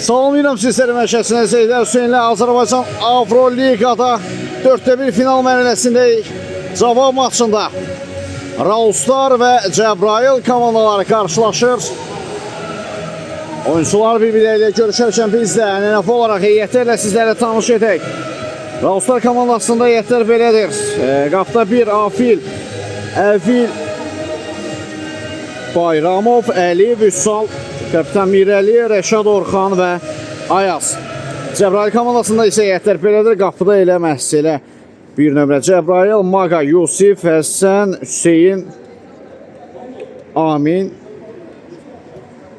Salamlayıram sizləri məşəsinə Zeydər Hüseynlə Azərbaycan Avroligada 4-1 final mərhələsindəyik. Cavab maçında Raustar və Cəbrayıl komandaları qarşılaşır. Oyuncular bir-birləriyle görüşərkən biz də ənənəfi olaraq heyətlərlə sizlərlə tanış edək. Raustar komandasında heyətlər belədir. Qapda 1 Afil, Əvil, Bayramov, Əli, Vüsal, Kapitan Mirəli, Rəşad Orxan və Ayaz. Cəbrayıl komandasında isə heyətlər belədir. Qapıda elə məhz elə 1 nömrə Cəbrayıl, Maqa, Yusif, Həsən, Hüseyin, Amin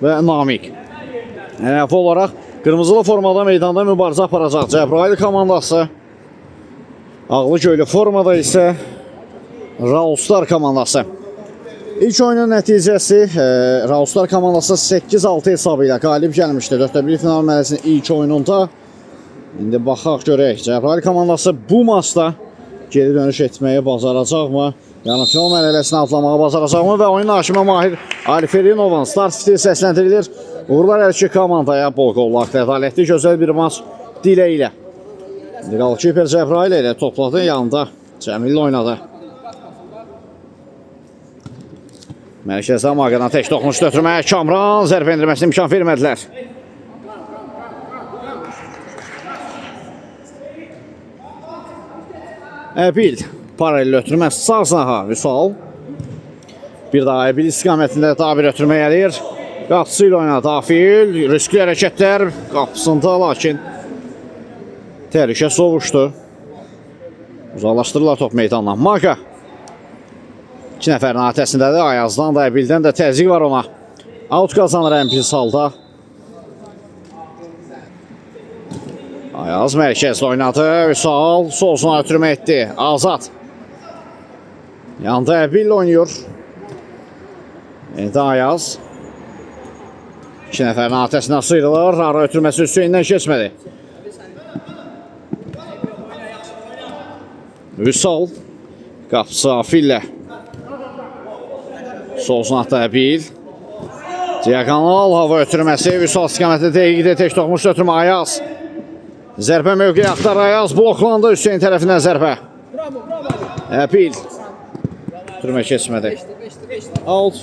və Namiq. Ənənəfi olaraq qırmızılı formada meydanda mübarizə aparacaq Cəbrayıl komandası. Ağlı göylü formada isə Raustar komandası. İlk oyunun nəticəsi Raustar komandası 8-6 hesabı ilə qalib gəlmişdi 4-1 final mərhələsinin ilk oyununda. İndi baxaq görək, Cəbrayıl komandası bu maçda geri dönüş etməyi bacaracaqmı? Yəni final mərhələsini atlamağı bacaracaqmı? Və oyun hakimi Mahir Aliferinovun start fiti səsləndirilir. Uğurlar hər iki komandaya, bol qollaq, ədalətli, gözəl bir maç diləyilə. Qalkiper Cəbrayıl ilə topladı, yanında Cəmil oynadı. Mərkəzdə Maqana tək toxunuşda ötürməyə Kamran zərbə endirməsini imkan vermədilər. Əbil paralel ötürmə sağ sınağa Vüsal. Bir daha Əbil istiqamətində daha bir ötürmə gəlir. Qapısı ilə oynadı Afil. Riskli hərəkətlər qapısında, lakin təhlükə sovuşdu. Uzaqlaşdırırlar top meydandan. Maqa 2 nəfərin atəsindədir. Ayazdan da, Əbildən də təzyiq var ona. Out qazanır ən pis halda. Ayaz mərkəzdə oynadı. Vüsal solsuna ötürmə etdi. Azad. Yanda Əbil oynuyor. İndi Ayaz. 2 nəfərin atəsindən sıyrılır. Ara ötürməsi Hüseyndən keçmədi. Vüsal. Qapısı Afillə. Sol sınaqda Əbil. Diagonal hava ötürməsi. Vüsal istiqamətində dəqiqdə tək toxmuş ötürmə Ayaz. Zərbə mövqeyi axtar Ayaz. Bloklandı Hüseyin tərəfindən zərbə. Əbil. Ötürmə keçmədi. Out.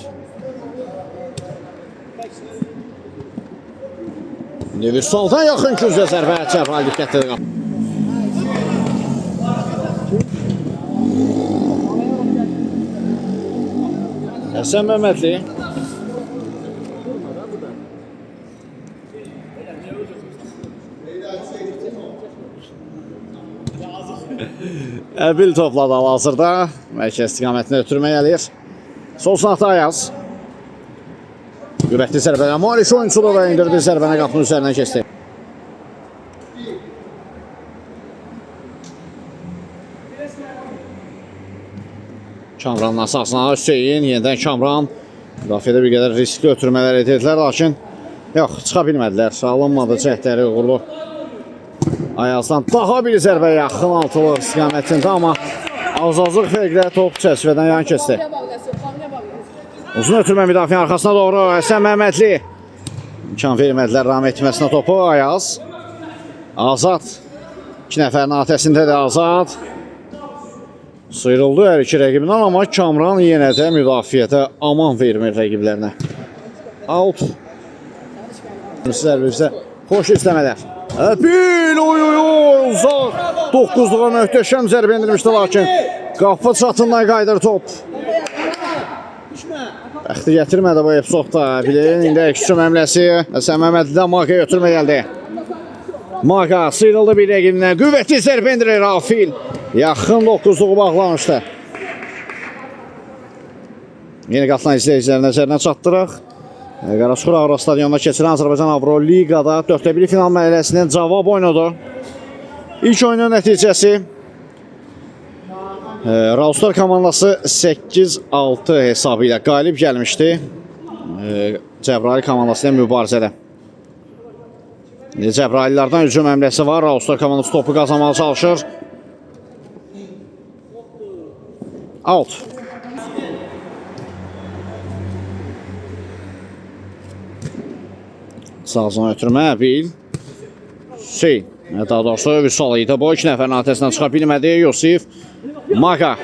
Vüsaldan yaxın küzə zərbə. Cəbrayıl diqqətlidir. Həsən Məhmədli. Əbil topladı hal-hazırda. Mərkəz istiqamətində ötürmə gəlir. Sol sınaqda Ayaz. Qürətli zərbələ. Maliş oyunçuluğu da indirdi zərbəni qapının üzərindən keçdi. Kamrandan sağsına Hüseyin, yenidən Kamran. Müdafiədə bir qədər riskli ötürmələr edirdilər, lakin yox, çıxa bilmədilər. Alınmadı cəhdləri uğurlu. Ayazdan daha bir zərbə yaxın altılıq istiqamətində, amma az-azlıq fərqlə top çərçivədən yan keçdi. Uzun ötürmə müdafiənin arxasına doğru Həsən Məhmədli. İmkan vermədilər ram etməsinə topu. Ayaz. Azad. 2 nəfərin atəsindədir Azad. Sıyrıldı hər iki rəqibindən, amma Kamran yenə də müdafiədə aman vermir rəqiblərinə. Out. Sizlər bizə xoş istəmələr. Əbil uzaq. 9-luğa möhtəşəm zərbə endirmişdi, lakin qapı çatından qaydır top. Bəxti gətirmədi bu epizodda. Əbilin indi əks məmləsi. Həsən Məhmədlidən Maqaya ötürmə gəldi. Maqa sıyrıldı bir rəqibindən. Qüvvətli zərbə endirir Afil. Yaxın 9-luğu bağlamışdı. Yeni qatılan izləyicilərin nəzərinə çatdıraq. Qaraçuxur Avro stadionunda keçirilən Azərbaycan Avroligada 4-1 final mərhələsinin cavab oyunudur. İlk oyunun nəticəsi Raustar komandası 8-6 hesabı ilə qalib gəlmişdi Cəbrayıl komandası ilə mübarizədə. Cəbrayıllardan hücum həmləsi var. Raustar komandası topu qazanmağa çalışır. Out. Sağdan ötürmə, bil. Hüseyin. Daha doğrusu Vüsal idi. Bu iki nəfərin atəsindən çıxa bilmədi. Yusif. Maka.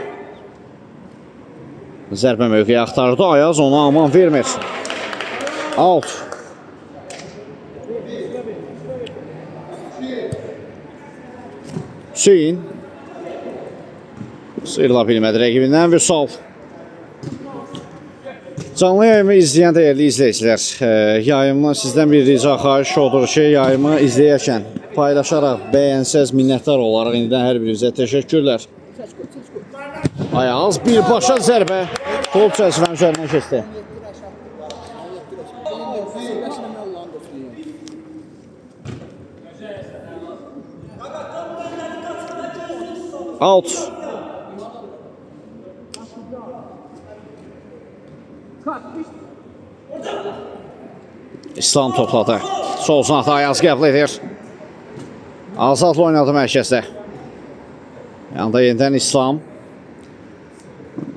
Zərbə mövqeyi axtardı. Ayaz ona aman vermir. Out. Hüseyin. Sıyrıla bilmədi rəqibindən Vüsal. Canlı yayımı izləyən dəyərli izləyicilər, yayımdan sizdən bir rica xahiş odur ki, yayımı izləyərkən paylaşaraq, bəyənsəz, minnətdar olaraq indidən hər birinizə təşəkkürlər. Ayaz birbaşa zərbə top çərçivənin üzərindən keçdi. Out. İslam topladı. Sol sınaqda Ayaz qəbul edir. Azadla oynadı mərkəzdə. Yanında yenidən İslam.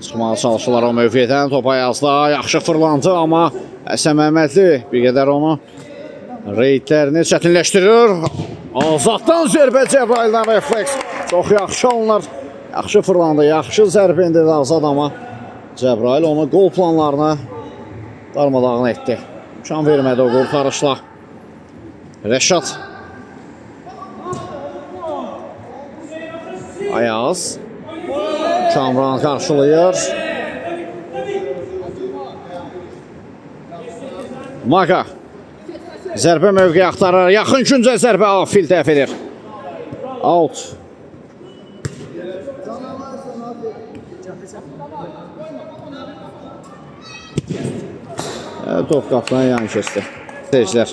Çıxmağa çalışırlar o mövqedən. Top Ayazda yaxşı fırlandı, amma Həsən Məhəmmədli bir qədər onu reydlərini çətinləşdirir. Azaddan zərbə Cəbraildən refleks. Çox yaxşı alınır. Yaxşı fırlandı, yaxşı zərbə indirdi Azad, amma Cəbrail onu qol planlarına darmadağın etdi. İmkan vermədi o qurtarışla. Rəşad. Ayaz. Kamran qarşılayır. Maka. Zərbə mövqeyi axtarır. Yaxın küncə zərbə Afil dəf edir. Out. Top qapıdan yan keçdi. Seyircilər,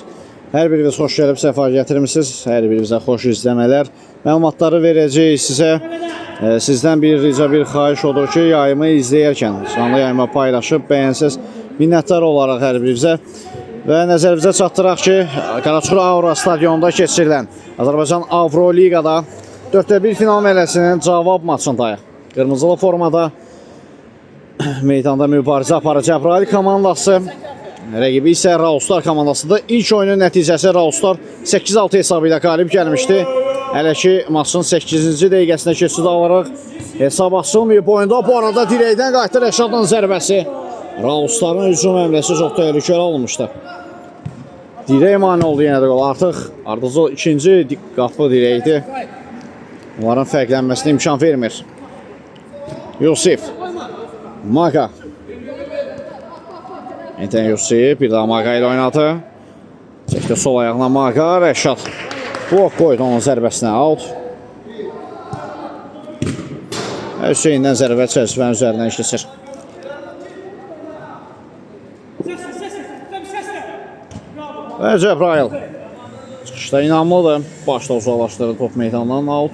hər biriniz xoş gəlib, səfa gətirmişsiniz. Hər birinizə xoş izləmələr. Məlumatları verəcəyik sizə. Sizdən bir rica, bir xahiş odur ki, yayımı izləyərkən canlı yayıma paylaşıb, bəyənsəz, minnətdar olaraq hər birinizə. Və nəzərinizə çatdıraq ki, Qaraçuxur Aura stadionunda keçirilən Azərbaycan Avroliqada 4-1 final mərhələsinin cavab maçındayıq. Qırmızılı formada meydanda mübarizə aparır Cəbrail komandası. Rəqibi isə Raustar komandasıdır. İlk oyunun nəticəsi Raustar 8-6 hesabı ilə qalib gəlmişdi. Hələ ki, maçın 8-ci dəqiqəsində keçid alırıq. Hesab açılmayıb oyunda. Bu arada dirəkdən qayıtdı Rəşadın zərbəsi. Raustarın hücum həmləsi çox təhlükəli olmuşdu. Dirək mane oldu yenə də qol. Artıq ardıcıl ikinci qapı dirəkdir. Onların fərqlənməsinə imkan vermir. Yusif. Maka. Enten Yusif bir daha Maka ilə oynadı. Çəkdi sol ayağına Maka. Rəşad blok qoydu onun zərbəsinə. Out. Hüseyndən zərbə çərçivənin üzərindən keçir. Və Cəbrail çıxışda inanmalıdır. Başda uzaqlaşdırır top meydandan. Out.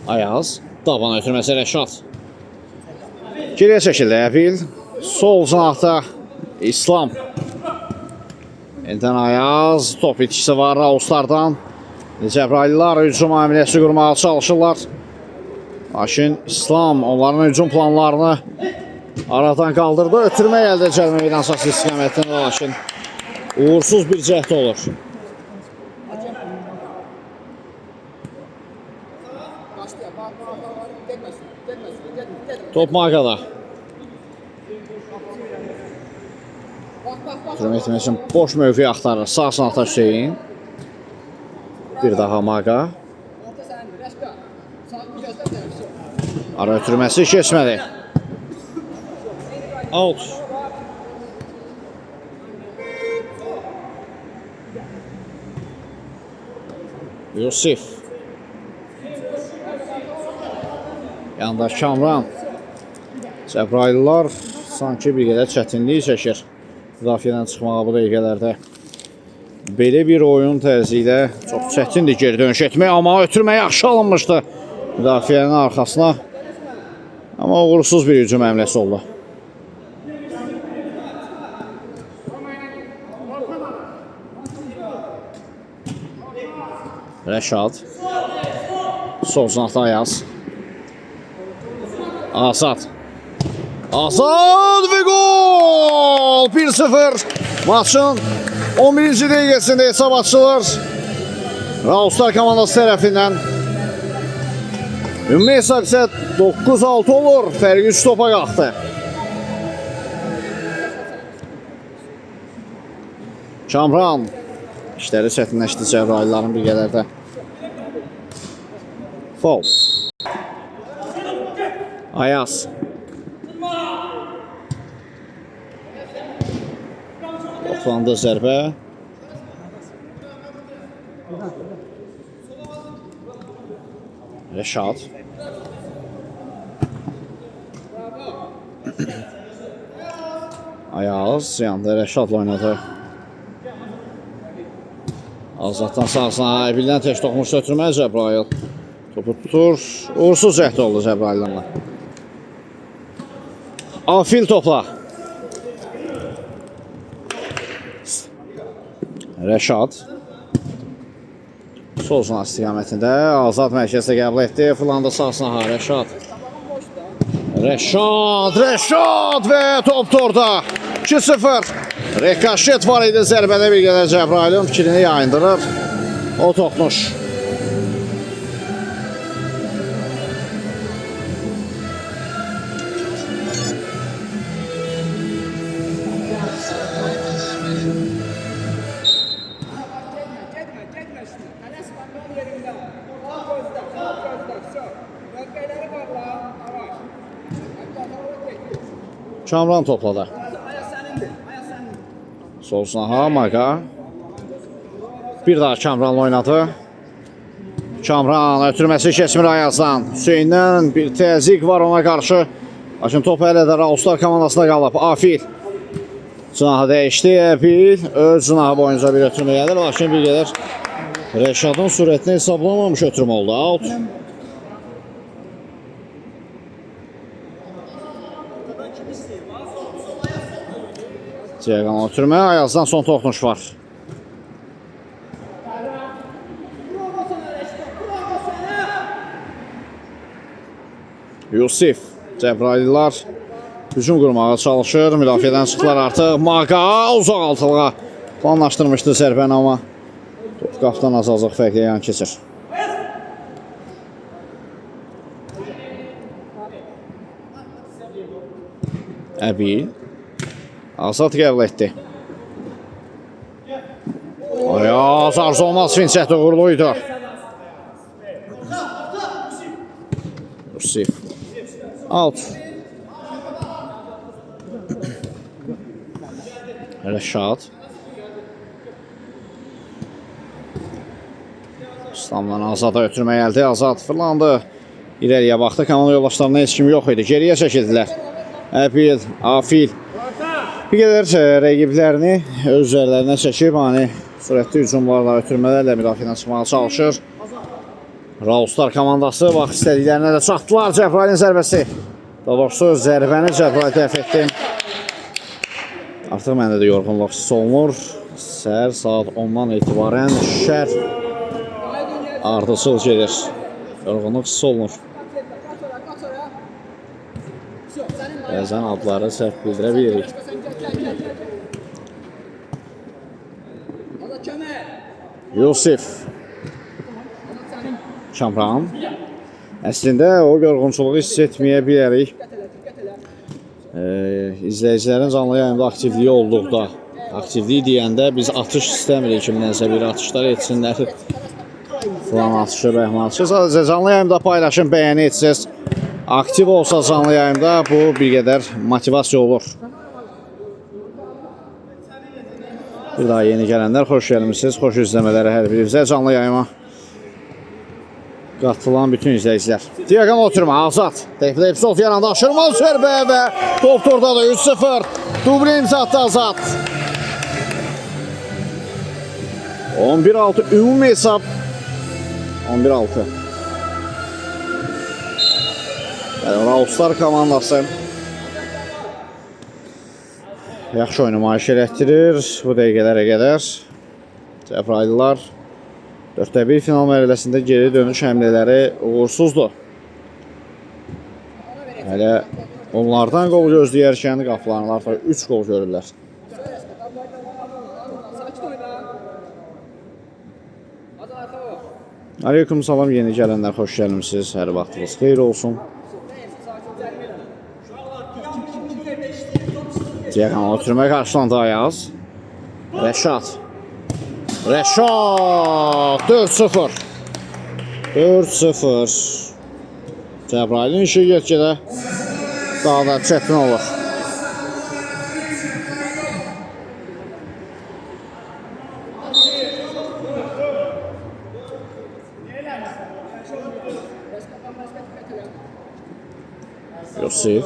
Ayaz. Daban ötürməsi Rəşad. Geriyə çəkildi Əbil. Sol cinahda İslam. Eldən Ayaz. Top itkisi var Rauslardan. Cəbraillər hücum əməliyyatı qurmağa çalışırlar. Lakin İslam onların hücum planlarını aradan qaldırdı. Ötürmə əldə cəlmə meydansası istiqamətində, lakin uğursuz bir cəhd olur. Top Maka'da. Hücum etmək üçün boş mövqeyi axtarır. Sağ sınaqda Hüseyin. Bir daha Maka. Ara ötürməsi keçmədi. Out. Yusif. Yanında Kamran. Cəbraillər sanki bir qədər çətinlik çəkir müdafiədən çıxmağa bu dəqiqələrdə. Belə bir oyun tərzi ilə çox çətindir geri dönüş etmək, amma ötürmə yaxşı alınmışdı müdafiənin arxasına. Amma uğursuz bir hücum həmləsi oldu. Rəşad. Sol cinahda Ayaz. Azad. Azad ve gol! 1-0. Maçın 11-ci dəqiqəsində hesab açılır. Raustar komandası tərəfindən. Ümumi hesab isə 9-6 olur. Fərqi 3 topa qalxdı. Kamran. İşləri çətinləşdi Cəbrayılların bir qədər də. Foul. Ayaz. Yoxlandı zərbə. Rəşad. Ayaz yanında Rəşadla oynadı. Azaddan sağsına bildən tək toxumuş ötürməz Cəbrayıl. Topu tutur. Uğursuz cəhd oldu Cəbrayıl'la. Afil topla. Rəşad. Sol sınaq istiqamətində Azad mərkəzdə qəbul etdi. Fırlandı sağ sınağa Rəşad. Rəşad və top torda. 2-0. Rekaşet var idi zərbədə bir qədər Cəbrayılın fikrini yayındırır. O toxnuş. Kamran topladı. Sol sınağa Maqa. Bir daha Kamranla oynadı. Kamran ötürməsi keçmir Ayazdan. Hüseyndən bir təzyiq var ona qarşı. Lakin top hələ də Raustar komandasında qalıb. Afil. Sınağı dəyişdi. Əbil öz sınağı boyunca bir ötürmə gəlir. Lakin bir qədər Rəşadın sürətini hesablamamış ötürmə oldu. Out. Diagonal ötürmə. Ayazdan son toxunuş var. Yusif. Cəbrayıllar hücum qurmağa çalışır. Müdafiədən çıxdılar artıq. Maqa uzaq altılığa planlaşdırmışdı zərbəni amma top qapıdan azazlıq fərqlə yan keçir. Əbil. Azad qəbul etdi. Ayaz arzu olmaz Finsəhdə uğurluydu. Yusif. Out. Rəşad. İslamdan Azada ötürmə gəldi. Azad fırlandı. İləriyə baxdı. Komanda yoldaşlarına heç kim yox idi. Geriyə çəkildilər. Əbil, Afil. Bir qədər rəqiblərini öz üzərlərinə çəkib, sürətli hücumlarla, ötürmələrlə müdafiədən çıxmağa çalışır. Raustar komandası bax istədiklərinə də çatdılar. Cəbrayılın zərbəsi. Daha doğrusu zərbəni Cəbrayıl dəf etdi. Artıq məndə də yorğunluq hiss olunur. Səhər saat 10-dan etibarən şər ardıcıl gedir. Yorğunluq hiss olunur. Bəzən adları səhv bildirə bilirik. Yusif. Kamran. Əslində o yorğunçuluğu hiss etməyə bilərik. İzləyicilərin canlı yayımda aktivliyi olduqda, aktivliyi deyəndə biz atış istəmirik kimdənsə bir atışlar etsinlər. Falan atışı, bəhman atışı. Sadəcə canlı yayımda paylaşın, bəyəni etsiniz. Aktiv olsa canlı yayımda bu bir qədər motivasiya olur. Bir daha yeni gələnlər xoş gəlmişsiniz, xoş izləmələri hər birinizə canlı yayıma qatılan bütün izləyicilər. Diagonal oturma, Azad. Təklif Sofiyananda aşırmaz zərbə və top tordadır 3-0. Dubli imza attı Azad. 11-6 ümumi hesab 11-6. Raustar komandası yaxşı oyunu nümayiş elətdirir bu dəqiqələrə qədər. Cəbrayıllar 4-1 final mərhələsində geri dönüş həmlələri uğursuzdur. Hələ Onlardan qol gözləyərkən qapılarını artıq 3 qol görürlər. Aleyküm salam, yeni gələnlər xoş gəlmişsiniz. Hər vaxtınız xeyir olsun. Diyakan ötürmə qarşılandı Ayaz. Rəşad. Rəşad 4-0. 4-0. Cəbrailin işi getgədə daha da çətin olur. Yusif.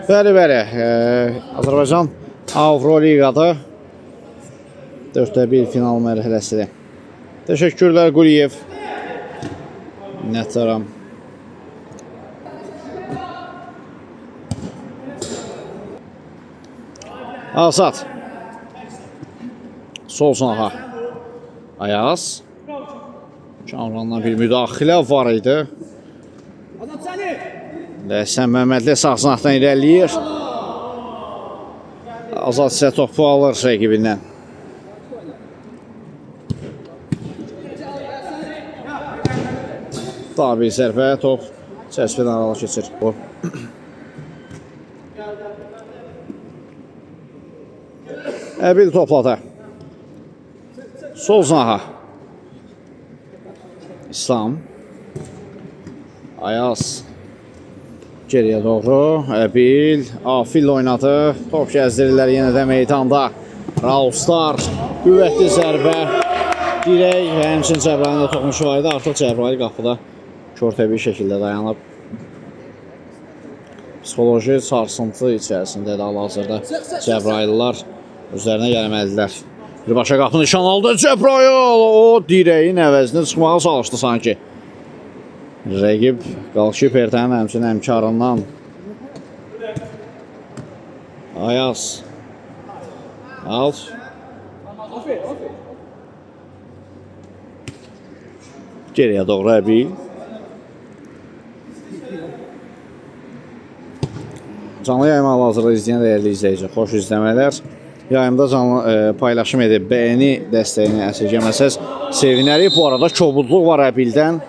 Bəli. Azərbaycan Avroliqada 4-1 final mərhələsidir. Təşəkkürlər Quliyev. Minnətdaram. Azad. Sol sanağa. Ayaz. Kamrandan bir müdaxilə var idi. Sən Məhmədli sağ sınaqdan irəliyir. Azad isə topu alır rəqibindən. Daha bir zərbə, top çəsvədən aralı keçir. Əbil topladı. Sol sanağa. İslam. Ayaz. Geriyə doğru. Əbil. Afil oynadı. Top gəzdirirlər yenə də meydanda. Raustar. Qüvvətli zərbə. Dirək və həmçin Cəbrailin də toxunuşu var idi. Artıq Cəbrail qapıda körtəbii şəkildə dayanıb. Psixoloji sarsıntı içərisində də hal-hazırda Cəbraillər özlərinə gəlməlidirlər. Birbaşa qapını nişan aldı Cəbrail. O dirəyin əvəzini çıxmağa çalışdı sanki. Rəqib qalşiperdən həmçinin həmkarından. Ayaz. Alt. Geriyə doğru Əbil. Canlı yayımı hal-hazırda izləyən dəyərli izləyici, xoş izləmələr. Yayımda canlı paylaşım edib, bəyəni dəstəyini əsirgəməsəz sevinərik. Bu arada kobudluq var Əbildən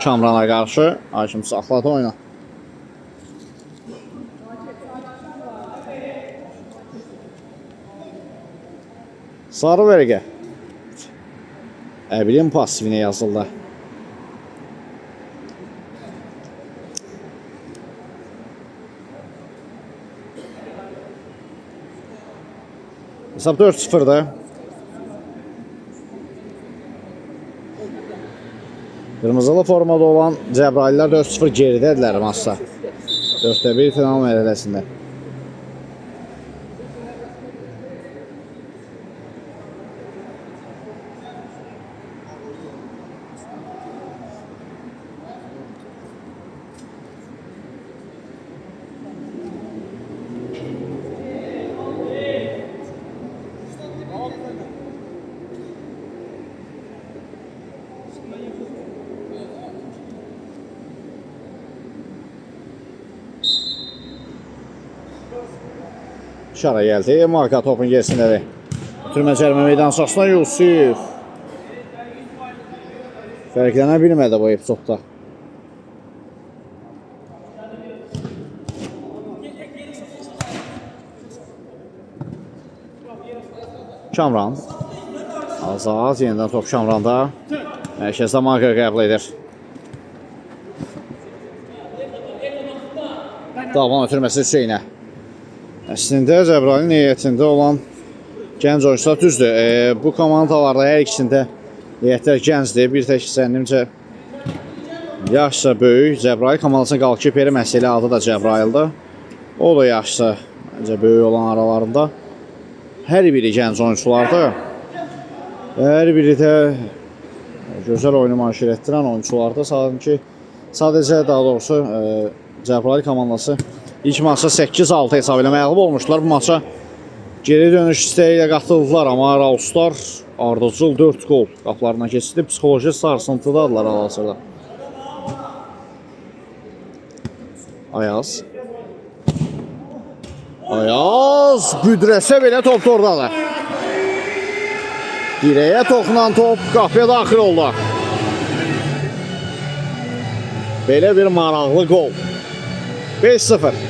Kamrana qarşı. Hakim saxladı oyuna. Sarı vərəqə. Əbilin pasivinə yazıldı. Hesab 4-0'da. Qırmızılı formada olan Cəbraillər 4-0 geridədirlər maçda. 4-1 final mərhələsində. Şara gəldi. Marka topun gerisindədir. Türmə cərmə meydan sahasına Yusif. Fərqlənə bilmədi bu epizodda. Kamran. Azad. Yenidən top Kamranda. Mərkəzdə marka qəbul edir. Davan ötürməsi Hüseynə. Əslində Cəbrailin heyətində olan gənc oyuncular düzdür. Bu komandalarda hər ikisində heyətlər gəncdir. Bir tək zənnimcə yaşca böyük. Cəbrail komandasının qalkiperi məsələ adı da Cəbraildir. O da yaşca məncə böyük olan aralarında. Hər biri gənc oyunculardır. Hər biri də gözəl oyunu manşir etdirən oyunculardır. Sadəcə daha doğrusu Cəbrail komandası İlk maçda 8-6 hesab ilə məğlub olmuşlar. Bu maça geri dönüş istəyi ilə qatıldılar, amma Raustar ardıcıl 4 qol qaplarına keçdi. Psixoloji sarsıntıdadırlar hal-hazırda. Ayaz. Ayaz büdrəsə belə top da oradadır. Direğe toxunan top qapıya daxil oldu. Belə bir maraqlı gol. 5-0.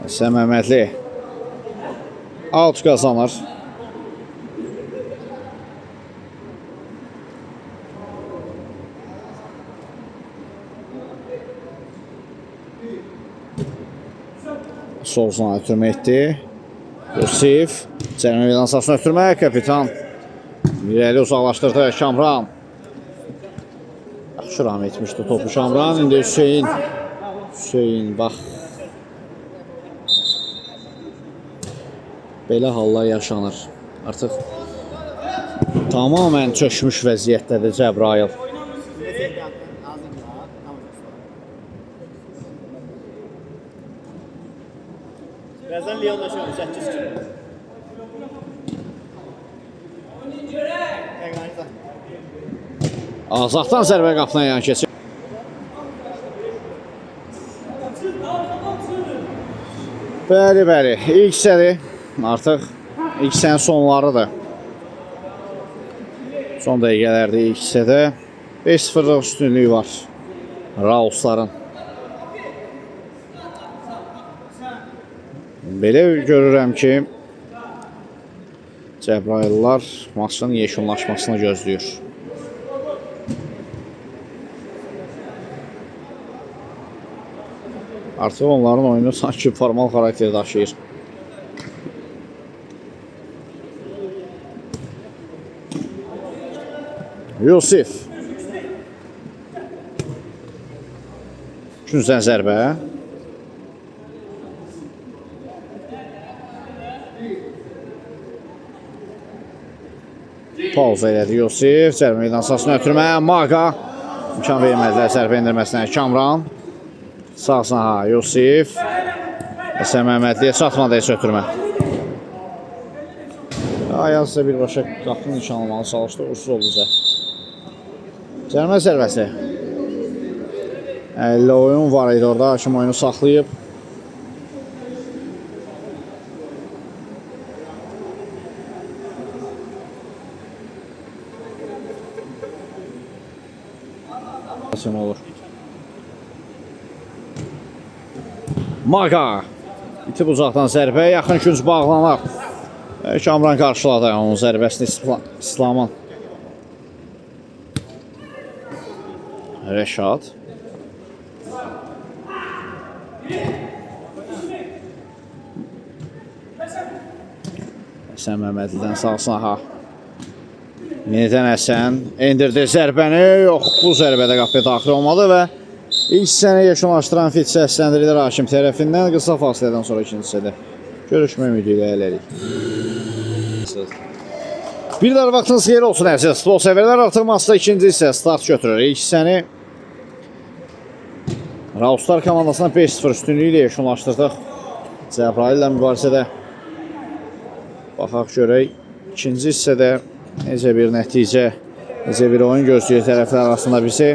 Həsən Məhmədli out qazanır. Sol zona ötürmə etdi. Yusif. Cərimə meydansasını ötürmə. Kapitan. İrəli uzaqlaşdırdı Kamran. Yaxşı ram etmişdi topu Kamran. İndi Hüseyin. Hüseyin bax. Belə hallar yaşanır. Artıq tamamən çökmüş vəziyyətdədir Cəbrayıl. Birazdan Lyonlaşalım 8 kilo. Azaddan zərbə qapına yan keçir. Bəli, bəli. İlk hissədir. Artıq ilk hissənin sonlarıdır. Son dəqiqələrdə ilk hissədə 5-0'lıq üstünlüyü var Rausların. Belə görürəm ki, Cəbrayıllar maçın yekunlaşmasını gözləyir. Artıq onların oyunu sanki formal xarakter daşıyır. Yusif. Üçüncüdən zərbə. Pauza elədi Yusif. Zərbə meydansasını ötürmə. Maqa. İmkan vermədilər zərbə indirməsinə. Kamran. Sağ saha Yusif. Həsən Məhmədliyə çatmadı heç ötürmə. Ayaz isə birbaşa qapını nişanlamalı çalışdı. Uğursuz olacaq. Cərimə zərbəsi. 50 oyun var idi orada. Hakim oyunu saxlayıb. Olur. Maqa. İtib uzaqdan zərbə. Yaxın günc bağlanır. Kamran qarşıladı onun zərbəsini İslamın. Rəşad. Həsən Məhmədlidən sağ saha. Yenidən Həsən endirdi zərbəni. Yox, bu zərbədə qapıya daxil olmadı və ilk hissəni yekunlaşdıran fit səsləndirilir hakim tərəfindən. Qısa fasilədən sonra ikinci hissədə görüşmə ümidi ilə elərik. Bir daha vaxtınız xeyir olsun əziz futbol sevərlər. Artıq maçda ikinci hissə start götürür. İlk hissəni Rauslar komandasına 5-0 üstünlüyü ilə yekunlaşdırdıq. Cəbrayıl ilə mübarizədə baxaq görək. İkinci hissədə necə bir nəticə, necə bir oyun gözləyir tərəflər arasında bizi.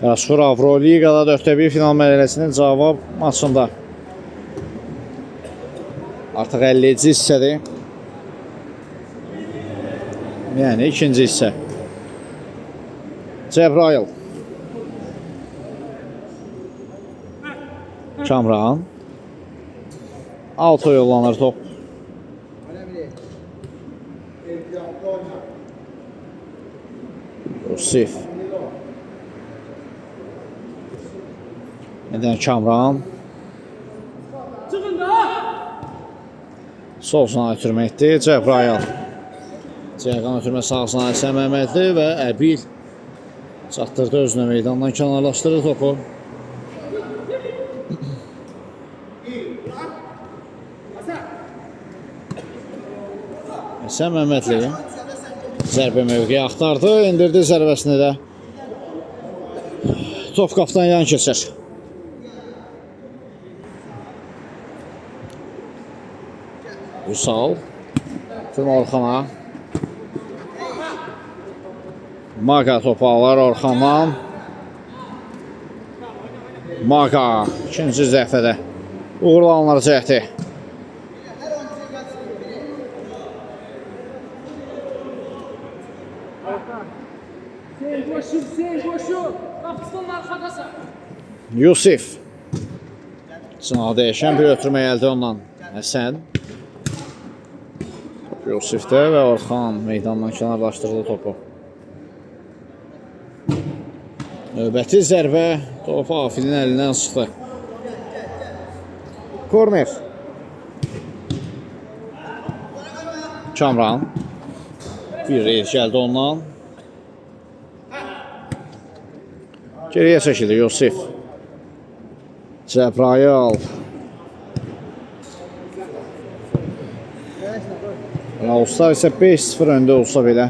Qarasxur Avroliqada 4-1 final mərhələsinin cavab maçında. Artıq 50-ci hissədir. Yəni ikinci hissə. Cəbrayıl. Kamran. Alto yollanır top. Yusif. Nədən Kamran. Sol sona ötürmə etdi Cəbrayıl. Cəyqan ötürmə sağ sona Həsən Məhmədli və Əbil çatdırdı özünə meydandan kənarlaşdırır topu. Həsən Məhmədli zərbə mövqeyi axtardı, indirdi zərbəsini də. Top qapıdan yan keçir. Üsal. Tüm Orxana. Maqa topu alır Orxandan. Maqa ikinci zəfədə uğurlu alınacaqdır. Sen koşu. Kapısının arkadası. Yusif. Sınav dəyişən bir ötürmə əldə ondan. Həsən. Yusifdə və Orxan meydandan kənarlaşdırdı topu. Növbəti zərbə topu Afilin əlindən çıxdı. Korner. Kamran. Bir reys gəldi ondan. Geriyə çəkildi Yusif. Cəbrayıl. Ağustar isə 5-0 öndə olsa belə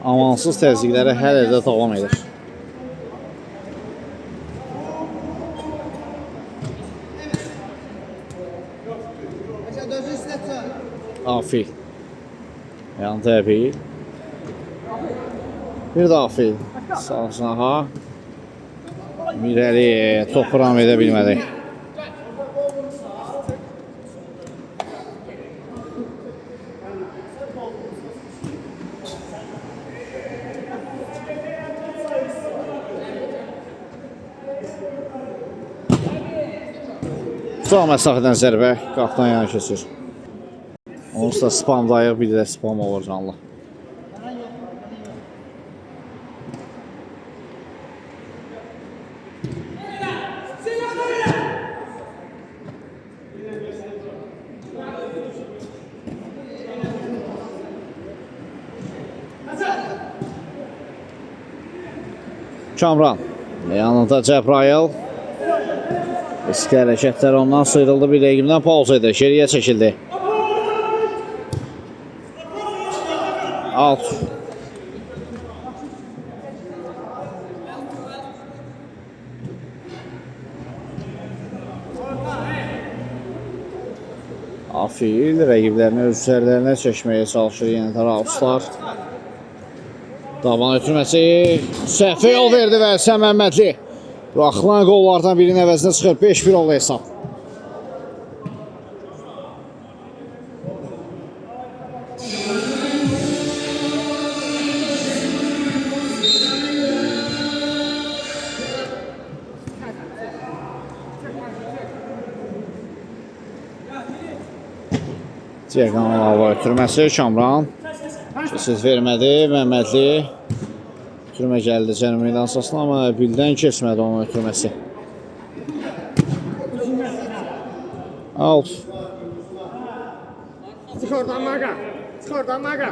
amansız təzyiqləri hələ də davam edir. Afil. Yan təbii. Bir də Afil. Sağ-sağa. Mirəli topu ram edə bilmədi. Uzaq məsafədən zərbə qapdan yana keçir. Onsuz da spamdayıq, bir də spam olur canlı. Kamran. Yanında Cəbrayıl. Eski hərəkətlər ondan sıyrıldı. Bir rəqibdən pauza edir. Geriyə çəkildi. Alt. Afil rəqiblərini öz üzərlərinə çəkməyə çalışır yenə Rauslar. Davan ötürməsi səhvə yol verdi və Həsən Məmmədli buraxılan qollardan birinin əvəzinə çıxır. 5-1 oldu hesab. Cəqanın hava ötürməsi Kamran. Siz vermədi, Məmmədli ötürmə gəldi cərim meydan əsasına, amma bildən keçmədi onun ötürməsi. Alt. Çık oradan Maga. Çık oradan Maga.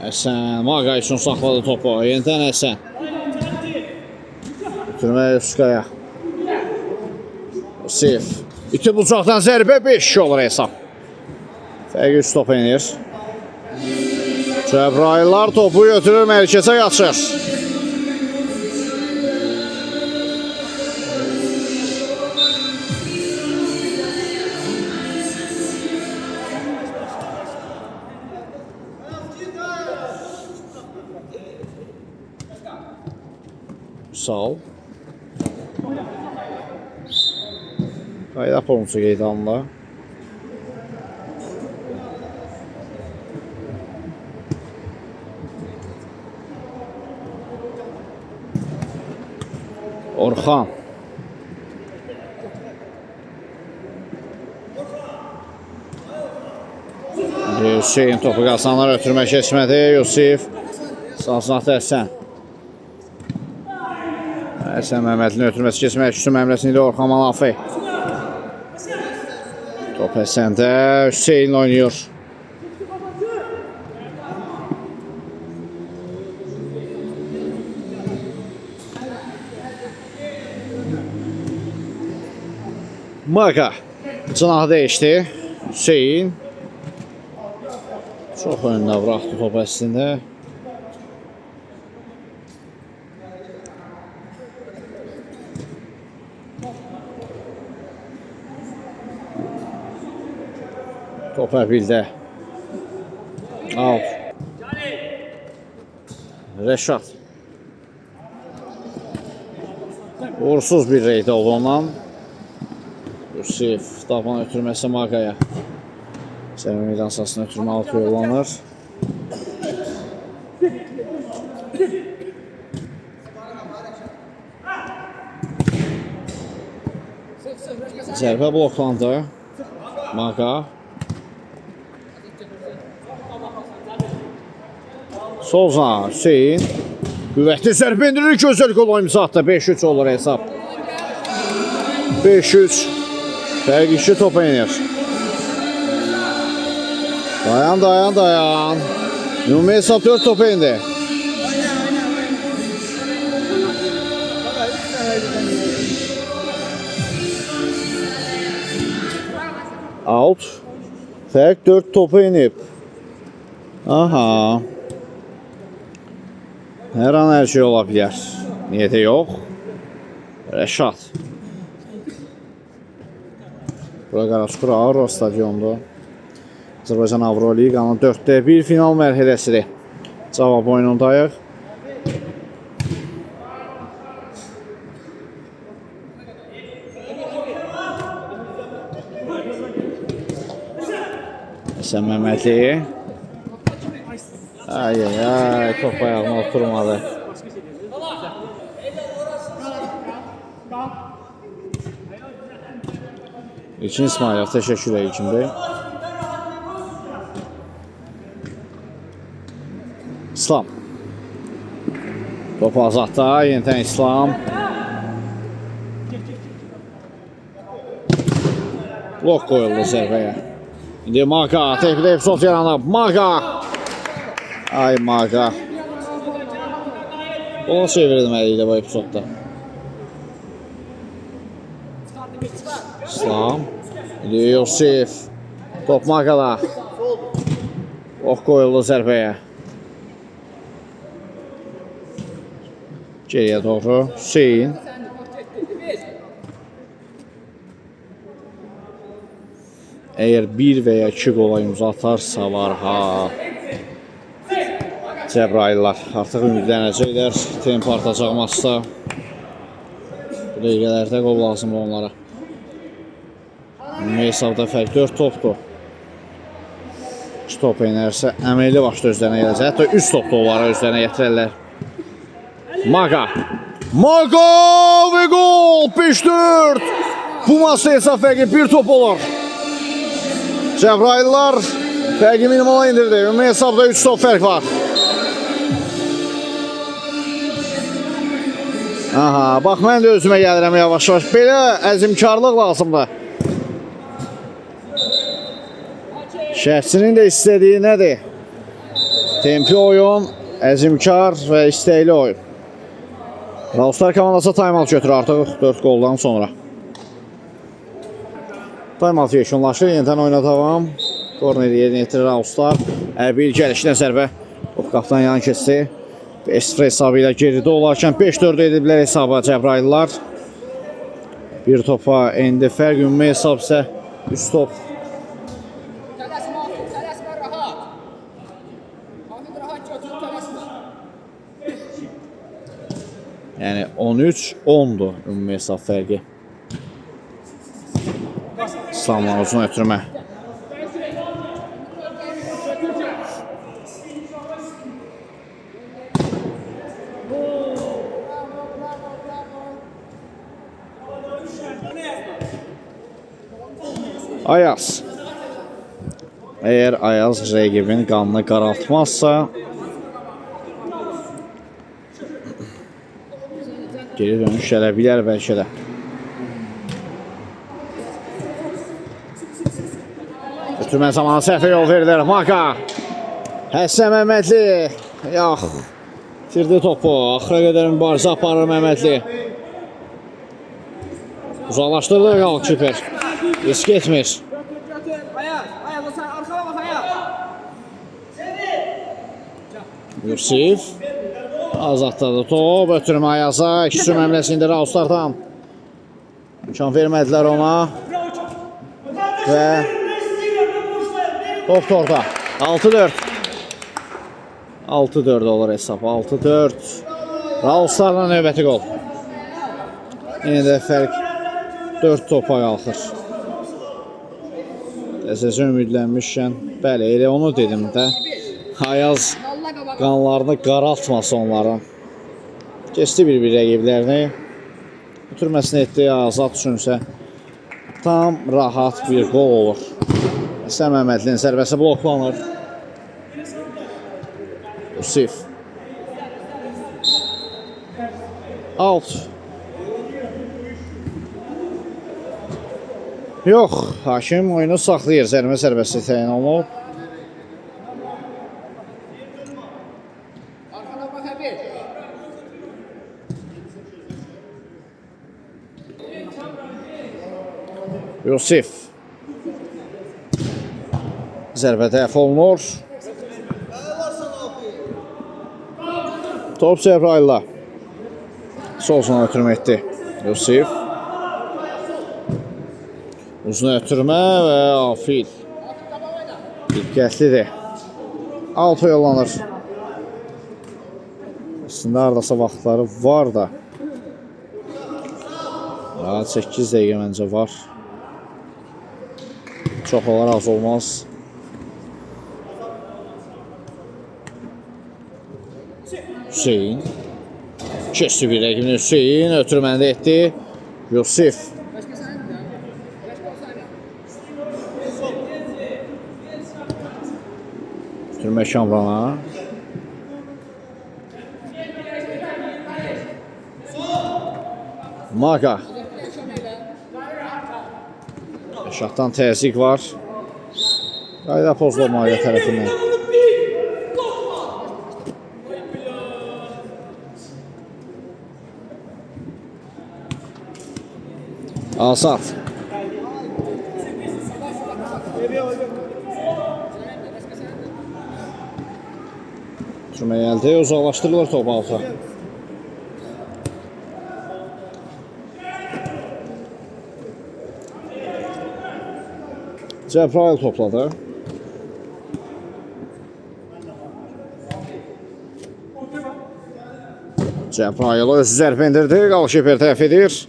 Həsən Maqa üçün saxladı topu. Yenidən Həsən. Ötürmə Yuskaya. Yusif. İti bucaqdan zərbə 5 olur hesab. Fərqi 3 top enir. Cəbrayıllar topu götürür, mərkəzə qaçır. Sağ ol. Qayda pozuncu qeydanla. Orxan. Hüseyin topu qazanlar, ötürmə keçmədi. Yusif. Sağ-sınaqda Həsən. Həsən Məmmədlinin ötürməsi keçmək üçün əmrəsini ilə Orxan Malafi. Top Həsəndə, Hüseyin oynuyor. Maqa cınahı dəyişdi. Hüseyin çox önünə bıraxdı top əslində. Topa bildi. Out. Rəşad. Uğursuz bir reydə oldu ondan. Yusif taban ötürməsi Maqaya. Zərbə meydan sahasına ötürmə altı yollanır. Zərbə bloklandı. Maqa. Solza Hüseyin. Qüvvətli zərbə indirir. Gözəl qol imza atdı. 5-3 olur hesab. 5-3. Fərq 2 topa inir. Dayan. Ümumi hesab 4 topa indi. Out. Fərq 4 topa inib. Aha. Hər an hər şey ola bilər. Niyə də yox? Rəşad. Bura Qaraçukur Auro stadiondur. Azərbaycan Avroliqanın 4-də 1 final mərhələsidir. Cavab oyunundayıq. Həsən Məmmədli. Ay, top ayağına oturmadı. İlkin İsmailov, təşəkkür edir İlkin Bey. İslam. Top azadda, yenidən İslam. Blok qoyuldu zərbəyə. İndi Maqa, təkbdə epizod yaranıb. Maqa. Ay Maqa. Onu çevirməliydi bu epizodda. İslam. İndi Yusif. Top Maqada. Ok qoyuldu zərbəyə. Geriyə doğru. Hüseyin. Əgər 1 və ya 2 qola imza atarsa var ha. Cəbrayıllar artıq ümidlənəcəklər. Tempo artacaq maçda. Bu dəqiqələrdə qol lazımdır onlara. Ümumi hesabda fərq 4 topdur. 2 top inərsə əməkli başda özlərinə gələcək. Hətta 3 top da onlara özlərinə gətirərlər. Maqa. Maqa və gol! 5-4. Bu maçda hesab fərqi 1 top olur. Cəbrayıllar fərqi minimala indirdi. Ümumi hesabda 3 top fərq var. Aha, bax mən də özümə gəlirəm yavaş-yavaş. Belə əzimkarlıq lazımdır. Şəhçinin də istədiyi nədir? Tempi oyun, əzimkar və istəkli oyun. Raustar komandası time-out götürür artıq 4 qoldan sonra. Time-out yekunlaşır, yenidən oyuna davam. Korneri yerinə yetirir Raustar. Bir gəlişlə zərbə. Top qapdan yan keçdi. 5-0 hesabı ilə geridə olarkən 5-4 ediblər hesaba Cəbrayıllar. Bir topa endi fərq, ümumi hesab isə 3 top. Yəni 13-10'dur ümumi hesab fərqi. İslamla uzun ötürmə. Ayaz. Eğer Ayaz rəqibin qanını qaraltmazsa geri dönüş gələ bilər bəlkə də. Ötürmə zamanı səhvə yol verilir. Maqa. Həsən Məmmədli. Yox. Tirdi topu. Axıra qədər mübarizə aparır Məmmədli. Uzaqlaşdırdı Qalkiper. Risk etmir. Yusif. Azadladı top. Ötürmə Ayaza. İkisi məmləsində Raustardan. İmkan vermədilər ona. Və Top da orada. 6-4. 6-4 olur hesab. 6-4. Raulslarla növbəti qol. Yine də fərq 4 topa qalxır. Təzəcə ümidlənmişkən, bəli, elə onu dedim də. Ayaz qanlarını qaraltması onların. Keçdi bir rəqiblərini. Ötürməsini etdi, Azad üçünsə tam rahat bir qol olur. Həsən Məmmədlinin zərbəsi bloklanır. Yusif. Out. Yox, hakim oyunu saxlayır. Zərmə zərbəsi təyin olunub. Yusif. Zərbə dəf olunur. Top Cəbrayıl'la. Solsuna ötürmə etdi. Yusif. Uzun ötürmə və Afil. Diqqətlidir. Altı yollanır. Aslında aradasa vaxtları var da. 8 dəqiqə məncə var. Çox olar, az olmaz. Hüseyin. Keçdi bir rəqibini Hüseyin. Ötürməni də etdi. Yusif. Ötürmə Kamrana. Maga. Şahdan təzyiq var. Qayda pozulur Maga tərəfindən. Asaf. Türməyə əldə uzaqlaşdırılır top alta. Cəbrayıl topladı. Cəbrayıl özü zərbə indirdi. Qalşiper tərəf edir.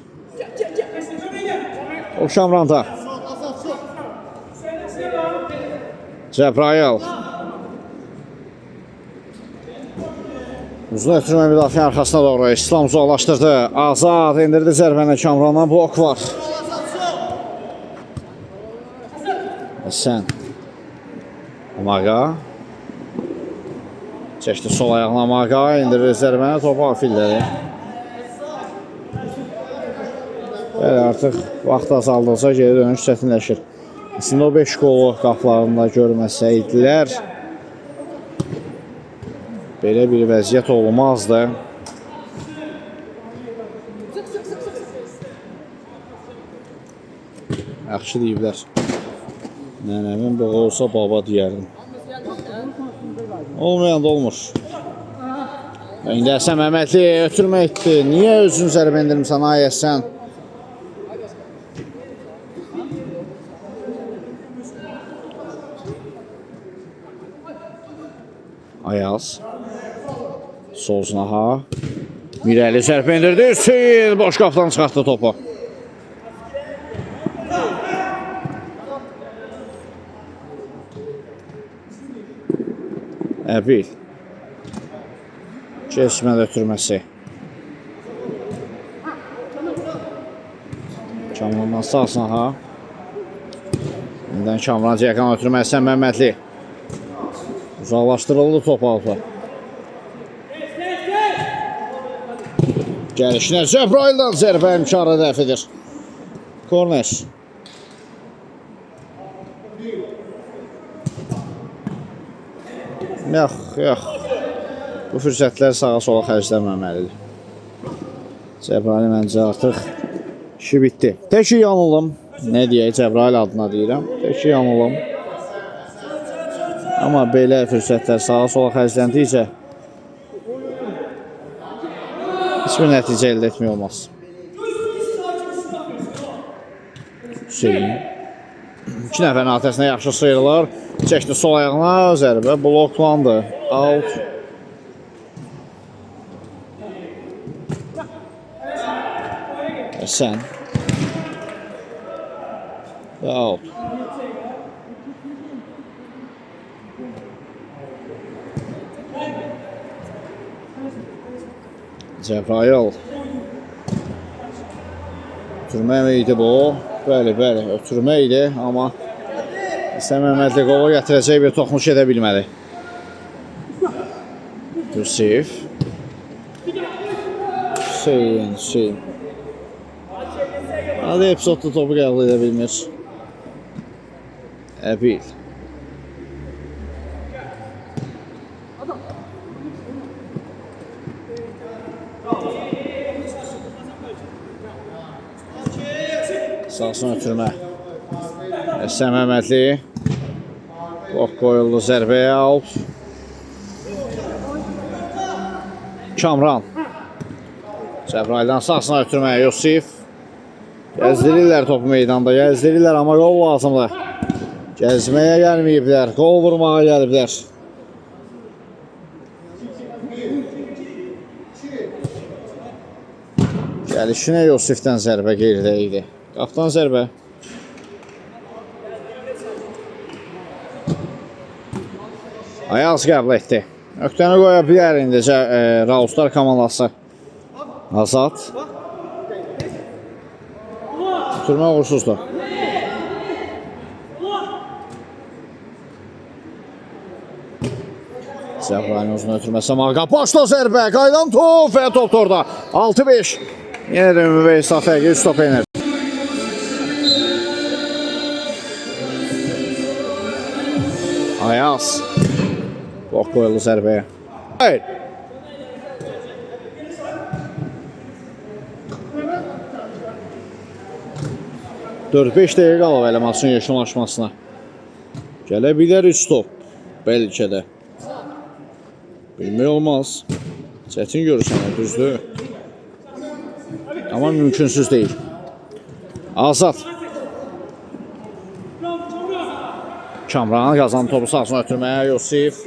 O Şamranda. Cəbrayıl. Uzun ötürmə müdafiə arxasına doğru. İslam uzaqlaşdırdı. Azad indirdi zərbəni. Kamrandan blok var. Sən Maga çəkdi sol ayağına Maga, indirir zərbəni, topu Afilləri. Bəli, artıq vaxt azaldıqca geri dönüş çətinləşir. Aslında o 5 qolu qaplarında görməsəydilər belə bir vəziyyət olmazdı. Yaxşı deyiblər. Nənəmin bu olsa baba deyərdim. Olmayan da olmur. İndi Həsən Məmmədli ötürmə etdi. Niyə özün zərbə indirmişsən ay Həsən? Ayaz. Sol sınaha. Mirəli zərbə indirdi. Hüseyin boş qapıdan çıxartdı topu. Əbil. Keçmədə ötürməsi. Kamrandan sağ sınaha. İndən Kamran Cəkan ötürməsi Həsən Məmmədli. Uzaqlaşdırıldı top altı. Gəlişinə Cəbrayıl'dan zərbə imkanı dəf edir. Korner. Yox. Bu fürsətlər sağa sola xərclənməməlidir. Cəbrayıl məncə artıq işi bitdi. Tək ki yanılım. Nə deyək, Cəbrayıl adına deyirəm. Tək ki yanılım. Amma belə fürsətlər sağa sola xərcləndikcə heç bir nəticə əldə etmək olmaz. Hüseyin. 2 nəfərin atəsinə yaxşı sıyırılır. Çəkdi sol ayağına, zərbə bloklandı. Out. Sən. Və out. Cəbrayıl. Ötürmə idi bu. Bəli, ötürmə idi, amma İslam Məhəmmədli qolu gətirəcək bir toxunuş edə bilmədi. Yusif. Hüseyin. Hadi epizodda topu qəbul edə bilmir. Əbil. Sağsın ötürmə. İslam Məhəmmədli. Blok qoyuldu zərbəyə out. Kamran. Cəbraildən sağsına ötürməyə Yusif. Gəzdirirlər topu meydanda, amma qol lazımdır. Gəzməyə gəlməyiblər, qol vurmağa gəliblər. Gəlişinə Yusifdən zərbə geridə idi. Qapdan zərbə. Ayaz qəbul etdi. Nöqtəni qoya bilər indi Rauslar komandası. Azad. Ötürmə uğursuzdur. Zəbrayın uzun ötürməsi Marqa. Başla zərbə. Qaydan top və top orada. 6-5. Yenə də ümumi və İsafəyə 100 top enir. Ayaz. Blok qoyuldu zərbəyə. Hayır. Dörd-beş dəqiqə qalıb elə maçın yekunlaşmasına. Gələ bilər 3 top. Bəlkə də. Bilmək olmaz. Çətin görürsən, düzdür. Amma mümkünsüz deyil. Azad. Kamran qazandı topu sağsına ötürməyə. Yusif.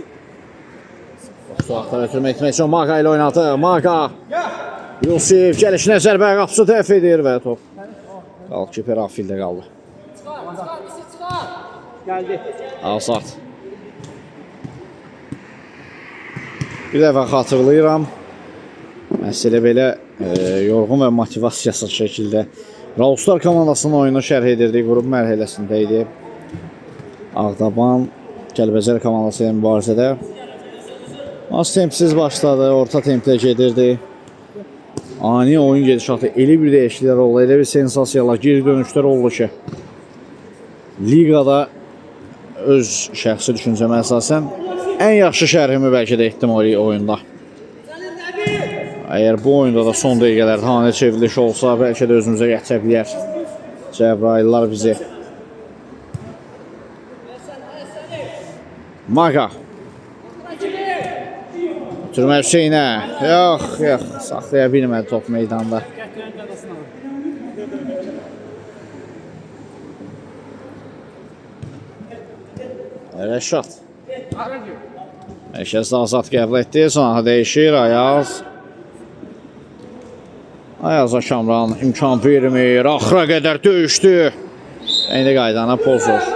Suaqdan ötürmə etmək üçün Marqa ilə oynadı. Marqa. Yusif gəlişinə zərbə qapısı dəf edir və top. Qalkiper afildə qaldı. Gəldi. Azad. Bir dəfə xatırlayıram. Məsələ belə yorğun və motivasiyasız şəkildə Rauslar komandasının oyunu şərh edirdik. Qrup mərhələsində idi. Ağdaban Kəlbəcər komandası ilə mübarizədə. Az tempsiz başladı, orta templə gedirdi. Ani oyun gedişatı, elə bir dəyişikliklər oldu, elə bir sensasiyalar, geri dönüşlər oldu ki, liqada öz şəxsi düşüncəmə əsasən ən yaxşı şərhimi bəlkə də etdim o oyunda. Əgər bu oyunda da son dəqiqələrdə hanı çevriliş olsa, bəlkə də özümüzə gətirə bilər Cəbraillər bizi. Marqa. Ötürmə Hüseynə. Yox, saxlaya bilmədi top meydanda. Rəşad. Mərkəzdə Azad qəbul etdi, sonra dəyişir Ayaz. Ayaza Kamran imkan vermir, axıra qədər döyüşdü. İndi qaydana pozur.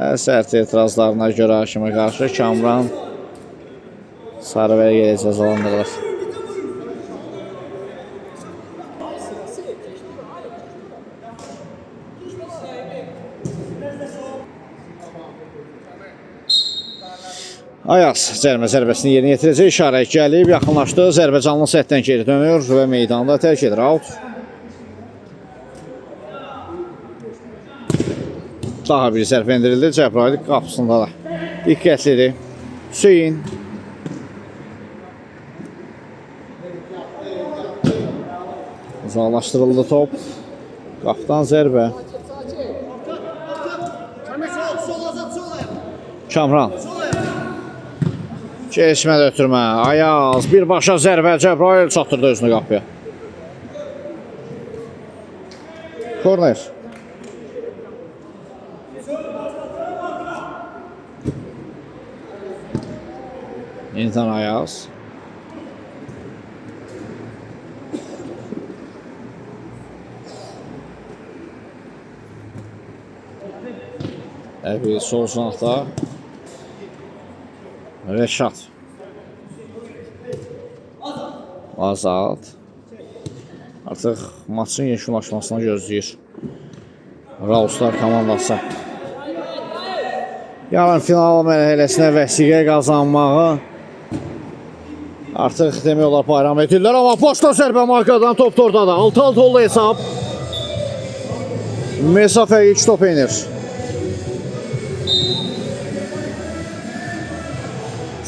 Sərt etirazlarına görə hakimə qarşı Kamran Sarıvəli ilə cəzalandırılır. Ayaz cərimə zərbəsini yerinə yetirəcək, işarə gəlib, yaxınlaşdı, Zərbəcanlı səhətdən geri dönür və meydanda tərk edir, out. Daha bir zərb endirildi, Cəbrail qapısında da diqqətlidir. Hüseyin. Uzaqlaşdırıldı top. Qapıdan zərbə. Kamran. Keçmədə ötürmə. Ayaz. Birbaşa zərbə. Cəbrail çatdırdı özünü qapıya. Korner. Yenidən Ayaz. Əvvəl sol sınaqda Rəşad. Azad. Artıq maçın yekunlaşmasını gözləyir Rauslar komandası. Yarın final mərhələsinə vəsiqə qazanmağı artıq demək olar bayram edirlər, amma boşda zərbə markadan top da orada da. 6-6 oldu hesab. Mesafə 2 top enir.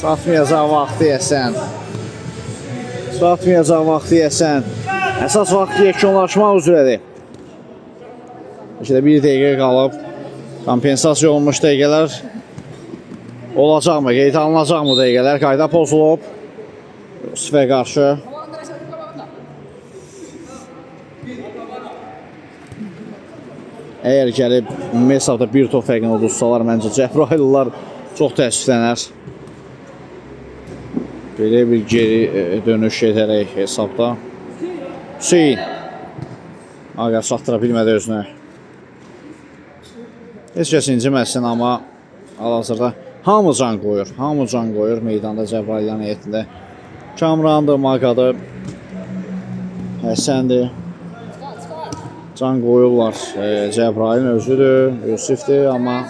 Çatmayacaq vaxt deyəsən. Çatmayacaq vaxt deyəsən. Əsas vaxt yekunlaşmaq üzrədir. İşte bir dəqiqə qalıb. Kompensasiya olmuş dəqiqələr olacaqmı? Qeyd alınacaqmı dəqiqələr? Qayda pozulub. Yusifə qarşı. Əgər gəlib Mesavda bir top fərqini udursalar, məncə Cəbraylılar çox təəssüflənər. Belə bir geri dönüş edərək hesabda. Hüseyin Ağar çatdıra bilmədi özünü. Heç kəs inciməsin, amma hal-hazırda hamı can qoyur. Hamı can qoyur meydanda Cəbraylıların heyətində. Kamrandır, Maqadır, Həsəndir. Can qoyurlar. Cəbrailin özüdür, Yusifdir, amma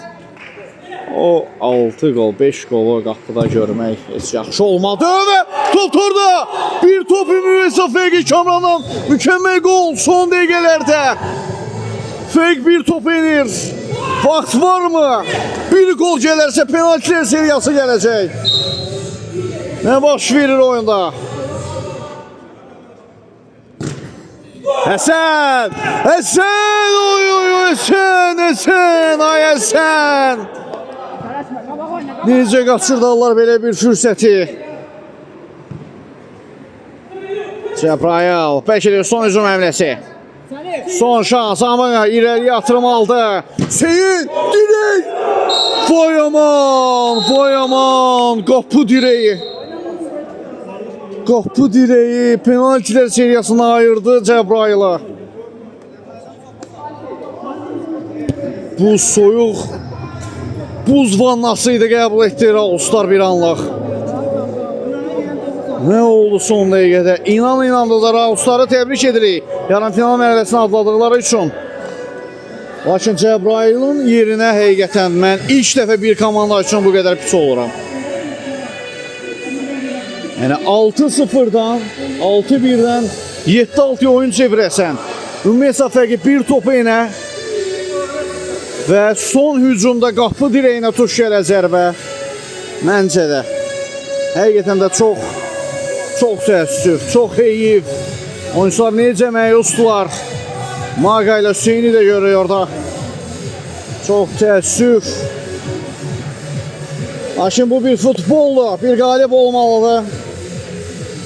o 6 qol, 5 qolu qapıda görmək heç yaxşı olmadı və top orada. Bir top Ümüvəsə Fəqi Kamran'dan mükəmməl qol son dəqiqələrdə. Fəq bir top enir. Vaxt varmı? Bir gol gələrsə penaltilər seriyası gələcək. Nə baş verir oyunda? Həsən! Həsən! Oy oy oy! Həsən! Həsən! Ay Həsən! Necə qaçırdarlar belə bir fürsəti? Cəbrayıl, bəlkə də son hücum həmləsi. Son şans, amma irəli yatırım aldı. Hüseyin, dirək! Vay aman, vay aman, qapı dirəyi. Qapı dirəyi penaltilər seriyasına ayırdı Cəbrayılı. Bu soyuq buz vannası idi, qəbul etdi Rauslar bir anlıq. Nə oldu son dəqiqədə? İnan-inandı da Rausları təbrik edirik. Yarın final mərhələsini adladıqları üçün. Lakin Cəbrayılın yerinə həqiqətən mən ilk dəfə bir komanda üçün bu qədər pis oluram. Yəni 6-0-dan, 6-1-dən 7-6 oyun çevirəsən. Ümumiyyətlə fərqi bir topu ilə və son hücumda qapı dirəyinə tuş gələ zərbə. Məncə də həqiqətən də çox təəssüf, çox heyif. Oyuncular necə məyusdular. Maqa ilə Hüseyini də görür orada. Çox təəssüf. Lakin bu bir futboldur, bir qalib olmalıdır.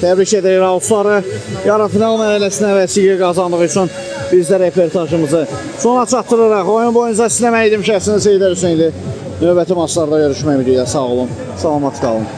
Təbrik edirik Rausları. Yarın final mərhələsinə vəsiqə qazandığı üçün biz də reportajımızı sona çatdırırıq. Oyun boyunca sizlə mən idim şəxsini Seydər Hüseynli. Növbəti maçlarda görüşmək ümidilə. Sağ olun, salamat qalın.